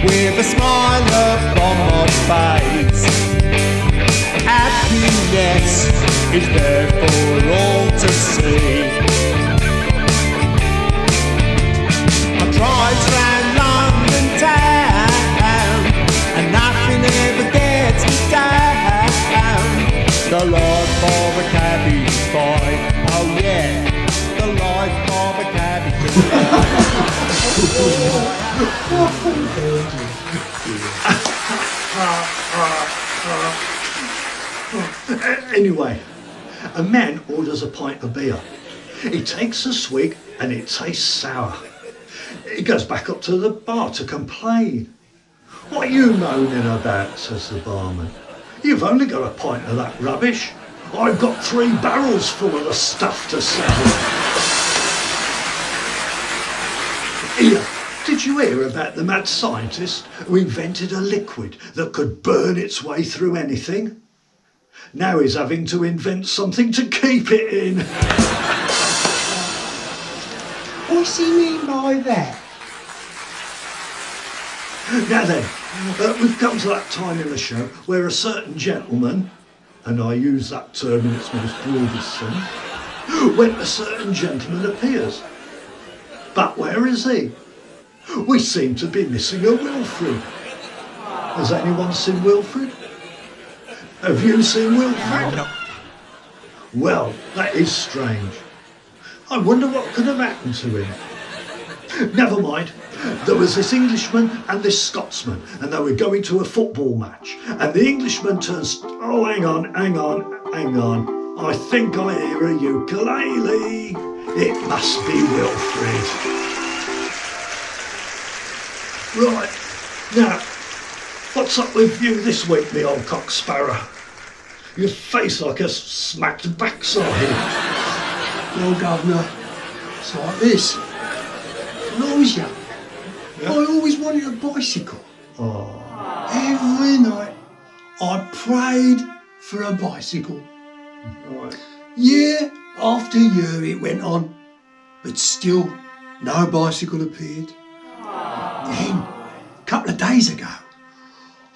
with a smile upon my face. Happiness is there for all to see. I drive round London town and nothing ever gets me down. The life of a cabbie's fine, oh yeah, the life of a cabbie's fine. Anyway, a man orders a pint of beer. He takes a swig and it tastes sour. He goes back up to the bar to complain. "What are you moaning about?" says the barman. "You've only got a pint of that rubbish. I've got 3 barrels full of the stuff to sell." Here, did you hear about the mad scientist who invented a liquid that could burn its way through anything? Now he's having to invent something to keep it in. What's he mean by that? Now then, we've come to that time in the show where a certain gentleman, and I use that term in its most broadest sense, when a certain gentleman appears. But where is he? We seem to be missing a Wilfred. Has anyone seen Wilfred? Have you seen Wilfred? No. Well, that is strange. I wonder what could have happened to him. Never mind. There was this Englishman and this Scotsman, and they were going to a football match. And the Englishman turns, "Oh, hang on. I think I hear a ukulele. It must be Wilfred." Right, now, what's up with you this week, me old cock sparrow? Your face like a smacked backside. Well, Governor, it's like this. When I was young, I always wanted a bicycle. Oh. Every night, I prayed for a bicycle. Right. Year after year it went on, but still no bicycle appeared. Then, a couple of days ago,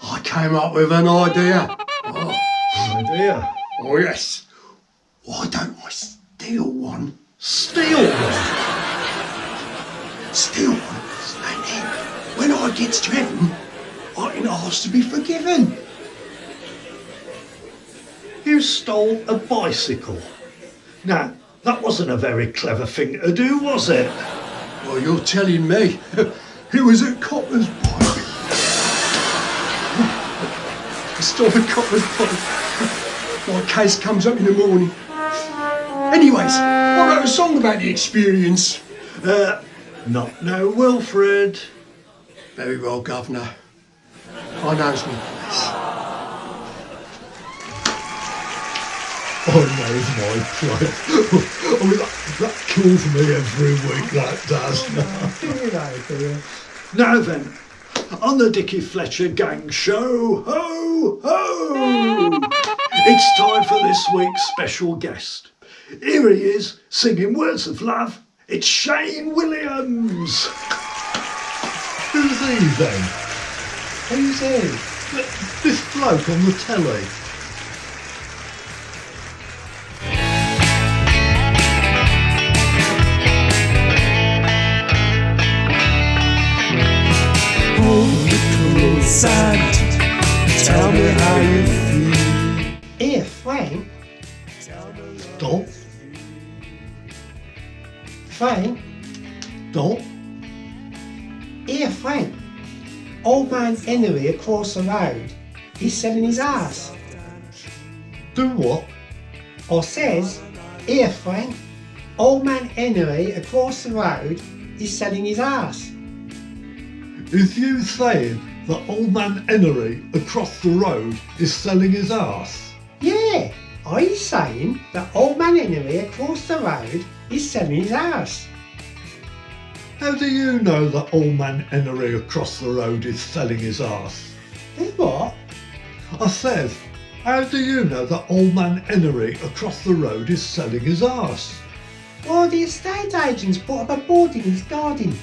I came up with an idea. Idea? Oh yes. Why don't I steal one? Steal one? Steal one, and then when I get to heaven, I can ask to be forgiven. You stole a bicycle. Now, that wasn't a very clever thing to do, was it? Well, you're telling me. It was at Copper's Pike. I stole a Copper's Pike. My case comes up in the morning. Anyways, I wrote a song about the experience. Not no Wilfred. Very well, Governor. I knows my place. I knows my place. I mean, that kills me every week, that does. Now then, on the Dicky Fletcher Gang Show, ho, ho! It's time for this week's special guest. Here he is, singing words of love. It's Shane Williams. Who's he then? Who's he? This bloke on the telly. Hold me close and tell me how you feel. Here, Frank. Stop. Frank. Stop. Here, Frank. Old man Henry across the road. He's selling his ass. Do what? Or says, here, Frank. Old man Henry across the road is selling his ass. Is you saying that old man Henry across the road is selling his arse? Yeah, he's saying that old man Henry across the road is selling his ass. How do you know that old man Henry across the road is selling his arse? Then what? I says, how do you know that old man Henry across the road is selling his arse? Well, the estate agents put up a board in his garden.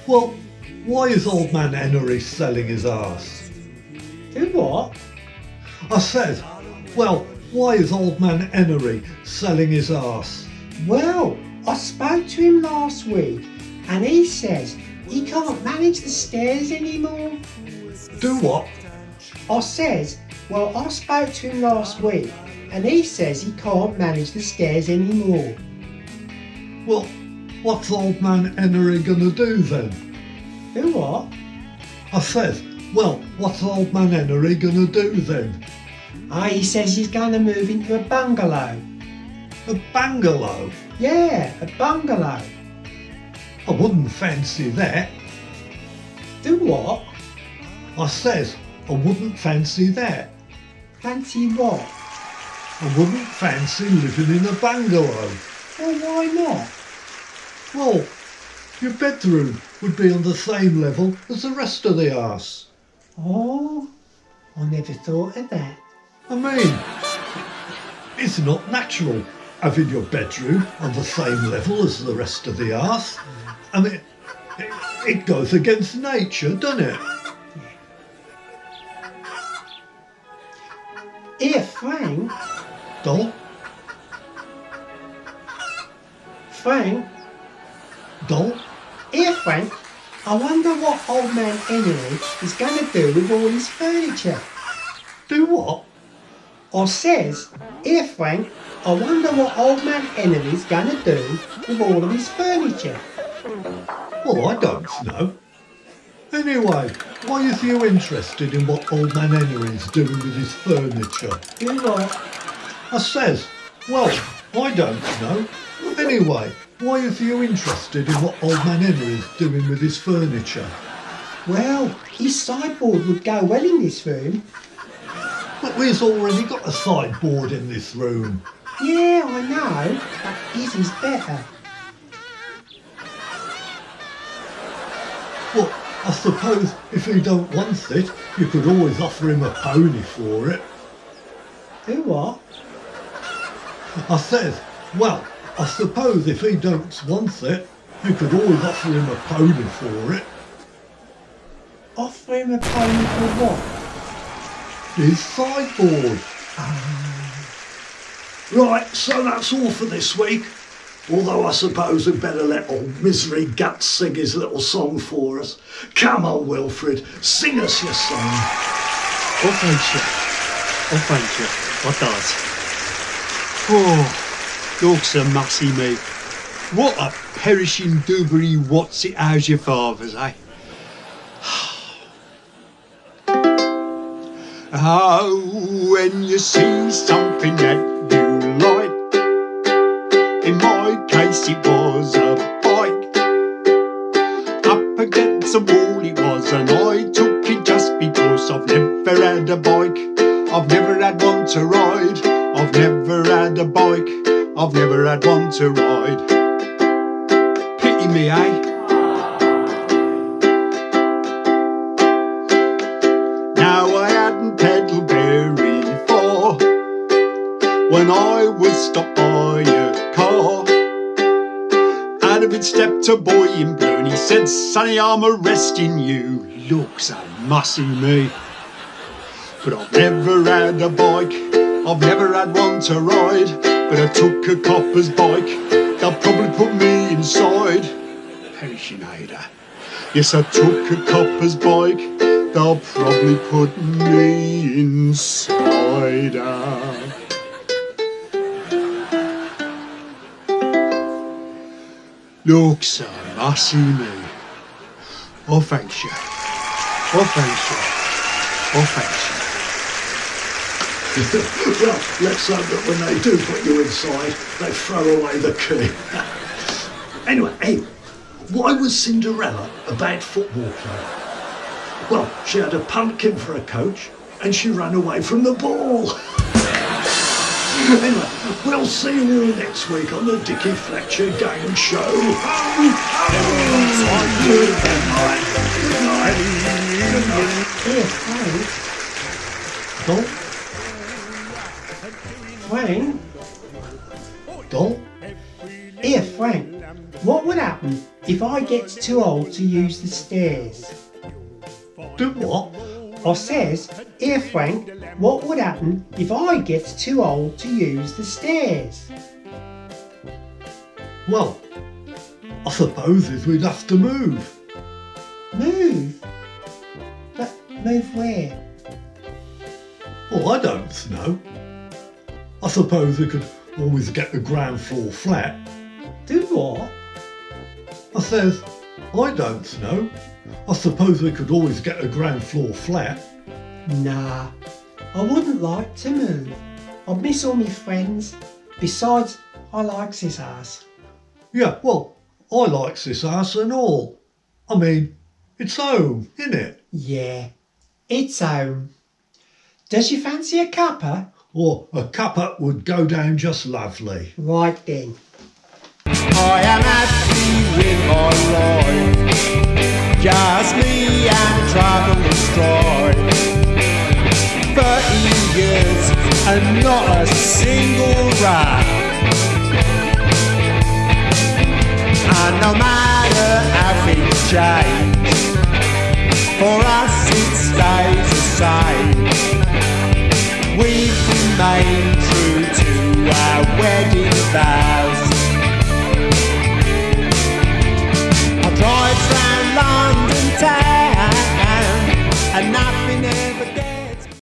Well, why is old man Henry selling his arse? Do what? I said, well, why is old man Henry selling his arse? Well, I spoke to him last week and he says he can't manage the stairs anymore. Do what? I spoke to him last week and he says he can't manage the stairs anymore. Well, what's old man Henry gonna do then? Do what? I said, well, what's old man Henry gonna do then? He says he's going to move into a bungalow. A bungalow? Yeah, a bungalow. I wouldn't fancy that. Do what? I says, I wouldn't fancy that. Fancy what? I wouldn't fancy living in a bungalow. Well, why not? Well, your bedroom would be on the same level as the rest of the arse. Oh, I never thought of that. I mean, it's not natural having your bedroom on the same level as the rest of the arse. I mean, it goes against nature, doesn't it? Here, Frank. Doll? Frank. Doll? Here, Frank. I wonder what old man Henry is going to do with all his furniture. Do what? I says, here, Frank. I wonder what old man Henry's going to do with all of his furniture. Well, I don't know. Anyway, why is you interested in what old man Henry's doing with his furniture? Do what? I says, well, I don't know. Anyway, why is you interested in what old man Henry's doing with his furniture? Well, his sideboard would go well in this room. But we've already got a sideboard in this room. Yeah, I know, but his is better. Well, I suppose if he don't want it, you could always offer him a pony for it. Do what? I says, well, I suppose if he don't want it, you could always offer him a pony for it. Offer him a pony for what? His sideboard. Right, so that's all for this week. Although I suppose we'd better let old Misery Guts sing his little song for us. Come on, Wilfred, sing us your song. Oh, thank you. Oh, thank you. I does. Oh, looks a massy me. What a perishing doobery what's it how's your father's, eh? Oh, when you see something that you like, in my case it was a bike, up against the wall it was, and I took it just because I've never had a bike. I've never had one to ride, I've never had a bike, I've never had one to ride. Pity me, eh? Now I hadn't pedalled very far when I was stopped by a car. Out of it stepped a boy in blue and he said, "Sonny, I'm arresting you." Looks a mussy me. But I've never had a bike, I've never had one to ride. But I took a copper's bike, they'll probably put me inside. Perishing aider. Yes, I took a copper's bike, they'll probably put me inside. Looks a mussy me. Oh, thanks you. Oh, thanks you. Oh, thanks you. Well, let's hope that when they do put you inside, they throw away the key. Anyway, hey, why was Cinderella a bad football player? Well, she had a pumpkin for a coach and she ran away from the ball. Anyway, we'll see you all next week on the Dicky Fletcher Gang Show. Good night. Good night. Good night. Here, Frank. Doll? Frank? Doll? Here, Frank. What would happen if I gets too old to use the stairs? Do what? I says, here Frank, what would happen if I gets too old to use the stairs? Well, I suppose we'd have to move. Move? But move where? Well, I don't know. I suppose we could always get the ground floor flat. Do what? I says, I don't know. I suppose we could always get a ground floor flat. Nah, I wouldn't like to move. I'd miss all my friends. Besides, I likes his house. Yeah, well, I likes this house and all. I mean, it's home, innit? Yeah, it's home. Does you fancy a cuppa? Or a cuppa would go down just lovely. Right then. I am happy with my life, just me and trouble destroyed. 30 years and not a single rat. And no matter how things change, for us it stays the same. We've remained true to our wedding vows. I drive round London town and now